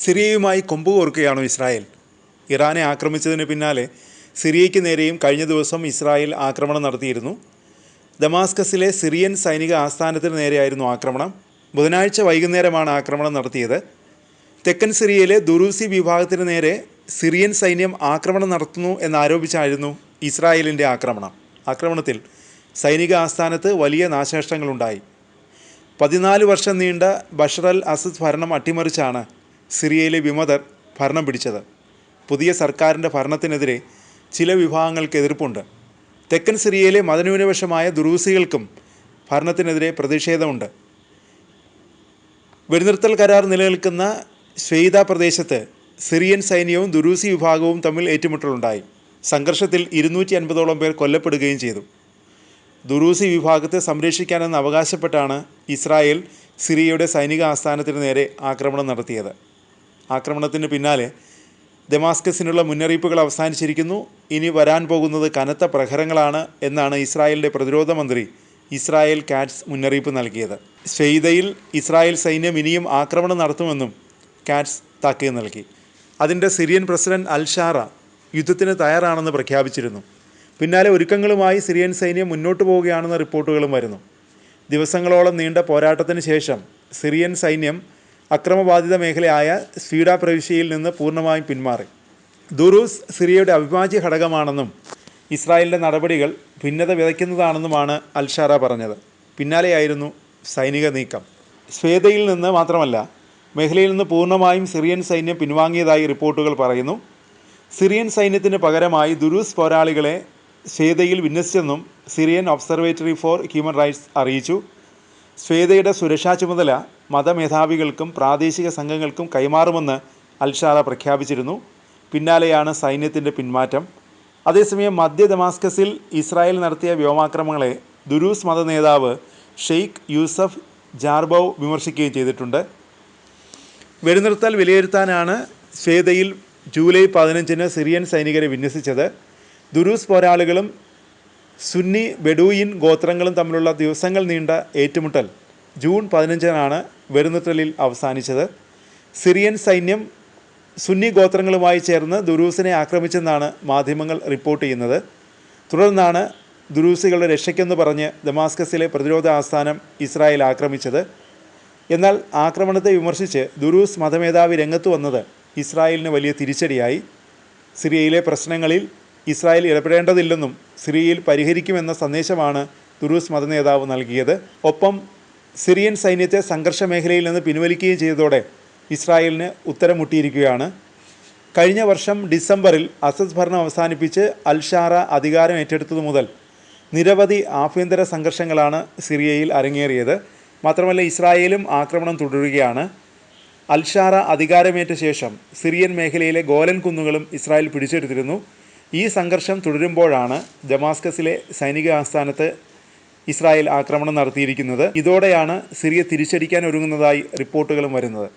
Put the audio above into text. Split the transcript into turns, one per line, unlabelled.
സിറിയയുമായി കൊമ്പുകോർക്കുകയാണോ Israel? ഇറാനെ ആക്രമിച്ചതിന് പിന്നാലെ സിറിയയ്ക്ക് നേരെയും കഴിഞ്ഞ ദിവസം ഇസ്രായേൽ ആക്രമണം നടത്തിയിരുന്നു. ദമാസ്കസിലെ സിറിയൻ സൈനിക ആസ്ഥാനത്തിന് നേരെയായിരുന്നു ആക്രമണം. ബുധനാഴ്ച വൈകുന്നേരമാണ് ആക്രമണം നടത്തിയത്. തെക്കൻ സിറിയയിലെ ദുറൂസി വിഭാഗത്തിന് നേരെ സിറിയൻ സൈന്യം ആക്രമണം നടത്തുന്നു എന്നാരോപിച്ചായിരുന്നു ഇസ്രായേലിൻ്റെ ആക്രമണത്തിൽ സൈനിക ആസ്ഥാനത്ത് വലിയ നാശനഷ്ടങ്ങളുണ്ടായി. 14 വർഷം നീണ്ട ബഷർ അൽ അസദ് ഭരണം അട്ടിമറിച്ചാണ് സിറിയയിലെ വിമതർ ഭരണം പിടിച്ചത്. പുതിയ സർക്കാരിൻ്റെ ഭരണത്തിനെതിരെ ചില വിഭാഗങ്ങൾക്ക് എതിർപ്പുണ്ട്. തെക്കൻ സിറിയയിലെ മതന്യൂനപക്ഷമായ ദുറൂസികൾക്കും ഭരണത്തിനെതിരെ പ്രതിഷേധമുണ്ട്. വെടിനിർത്തൽ കരാർ നിലനിൽക്കുന്ന ഷ്വെയ്ദ പ്രദേശത്ത് സിറിയൻ സൈന്യവും ദുറൂസി വിഭാഗവും തമ്മിൽ ഏറ്റുമുട്ടലുണ്ടായി. സംഘർഷത്തിൽ 250ഓളം പേർ കൊല്ലപ്പെടുകയും ചെയ്തു. ദുറൂസി വിഭാഗത്തെ സംരക്ഷിക്കാനെന്ന് അവകാശപ്പെട്ടാണ് ഇസ്രായേൽ സിറിയയുടെ സൈനിക ആസ്ഥാനത്തിന് നേരെ ആക്രമണം നടത്തിയത്. ആക്രമണത്തിന് പിന്നാലെ ദമാസ്കസിനുള്ള മുന്നറിയിപ്പുകൾ അവസാനിച്ചിരിക്കുന്നു. ഇനി വരാൻ പോകുന്നത് കനത്ത പ്രഹരങ്ങളാണ് എന്നാണ് ഇസ്രായേലിൻ്റെ പ്രതിരോധ മന്ത്രി ഇസ്രായേൽ കാറ്റ്സ് മുന്നറിയിപ്പ് നൽകിയത്. ഷ്വെയ്ദയിൽ ഇസ്രായേൽ സൈന്യം ഇനിയും ആക്രമണം നടത്തുമെന്നും കാറ്റ്സ് താക്കീത് നൽകി. അതിൻ്റെ സിറിയൻ പ്രസിഡന്റ് അൽ-ഷാറ യുദ്ധത്തിന് തയ്യാറാണെന്ന് പ്രഖ്യാപിച്ചിരുന്നു. പിന്നാലെ ഒരുക്കങ്ങളുമായി സിറിയൻ സൈന്യം മുന്നോട്ട് പോവുകയാണെന്ന റിപ്പോർട്ടുകളും വരുന്നു. ദിവസങ്ങളോളം നീണ്ട പോരാട്ടത്തിന് ശേഷം സിറിയൻ സൈന്യം അക്രമബാധിത മേഖലയായ സ്വീഡ പ്രവിശ്യയിൽ നിന്ന് പൂർണ്ണമായും പിന്മാറി. ദുറൂസ് സിറിയയുടെ അവിഭാജ്യ ഘടകമാണെന്നും ഇസ്രായേലിൻ്റെ നടപടികൾ ഭിന്നത വിതയ്ക്കുന്നതാണെന്നുമാണ് അൽ-ഷാറ പറഞ്ഞത്. പിന്നാലെയായിരുന്നു സൈനിക നീക്കം. ഷ്വേദയിൽ നിന്ന് മാത്രമല്ല, മേഖലയിൽ നിന്ന് പൂർണ്ണമായും സിറിയൻ സൈന്യം പിൻവാങ്ങിയതായി റിപ്പോർട്ടുകൾ പറയുന്നു. സിറിയൻ സൈന്യത്തിന് പകരമായി ദുറൂസ് പോരാളികളെ ഷ്വേദയിൽ വിന്യസിച്ചെന്നും Syrian Observatory for Human Rights അറിയിച്ചു. ഷ്വേദയുടെ സുരക്ഷാ ചുമതല മതമേധാവികൾക്കും പ്രാദേശിക സംഘങ്ങൾക്കും കൈമാറുമെന്ന് അൽ-ഷാറ പ്രഖ്യാപിച്ചിരുന്നു. പിന്നാലെയാണ് സൈന്യത്തിൻ്റെ പിന്മാറ്റം. അതേസമയം മധ്യ ദമാസ്കസിൽ ഇസ്രായേൽ നടത്തിയ വ്യോമാക്രമണങ്ങളെ ദുരൂസ് മത നേതാവ് ഷെയ്ഖ് യൂസഫ് ജാർബൗ വിമർശിക്കുകയും ചെയ്തിട്ടുണ്ട്. വെടിനിർത്തൽ വിലയിരുത്താനാണ് ഷ്വേദയിൽ ജൂലൈ 15-ന് സിറിയൻ സൈനികരെ വിന്യസിച്ചത്. ദുരൂസ് പോരാളികളും സുന്നി ബെഡൂയിൻ ഗോത്രങ്ങളും തമ്മിലുള്ള ദിവസങ്ങൾ നീണ്ട ഏറ്റുമുട്ടൽ ജൂൺ 15-നാണ് വെടിനിർത്തലിൽ അവസാനിച്ചത്. സിറിയൻ സൈന്യം സുന്നി ഗോത്രങ്ങളുമായി ചേർന്ന് ദുരൂസിനെ ആക്രമിച്ചെന്നാണ് മാധ്യമങ്ങൾ റിപ്പോർട്ട് ചെയ്യുന്നത്. തുടർന്നാണ് ദുരൂസികളുടെ രക്ഷയ്ക്കെന്ന് പറഞ്ഞ് ദമാസ്കസിലെ പ്രതിരോധ ആസ്ഥാനം ഇസ്രായേൽ ആക്രമിച്ചത്. എന്നാൽ ആക്രമണത്തെ വിമർശിച്ച് ദുരൂസ് മതമേധാവി രംഗത്ത് വന്നത് ഇസ്രായേലിന് വലിയ തിരിച്ചടിയായി. സിറിയയിലെ പ്രശ്നങ്ങളിൽ ഇസ്രായേൽ ഇടപെടേണ്ടതില്ലെന്നും സിറിയയിൽ പരിഹരിക്കുമെന്ന സന്ദേശമാണ് ദുരൂസ് മതനേതാവ് നൽകിയത്. ഒപ്പം സിറിയൻ സൈന്യത്തെ സംഘർഷ മേഖലയിൽ നിന്ന് പിൻവലിക്കുകയും ചെയ്തതോടെ ഇസ്രായേലിന് ഉത്തരം മുട്ടിയിരിക്കുകയാണ്. കഴിഞ്ഞ വർഷം ഡിസംബറിൽ അസദ് ഭരണം അവസാനിപ്പിച്ച് അൽ-ഷാറ അധികാരം ഏറ്റെടുത്തതു മുതൽ നിരവധി ആഭ്യന്തര സംഘർഷങ്ങളാണ് സിറിയയിൽ അരങ്ങേറിയത്. മാത്രമല്ല, ഇസ്രായേലും ആക്രമണം തുടരുകയാണ്. അൽ-ഷാറ അധികാരമേറ്റ ശേഷം സിറിയൻ മേഖലയിലെ ഗോലൻ കുന്നുകളും ഇസ്രായേൽ പിടിച്ചെടുത്തിരുന്നു. ഈ സംഘർഷം തുടരുമ്പോഴാണ് ദമാസ്കസിലെ സൈനിക ആസ്ഥാനത്ത് ഇസ്രായേൽ ആക്രമണം നടത്തിയിരിക്കുന്നത്. ഇതോടെയാണ് സിറിയ തിരിച്ചടിക്കാൻ ഒരുങ്ങുന്നതായി റിപ്പോർട്ടുകളും വരുന്നത്.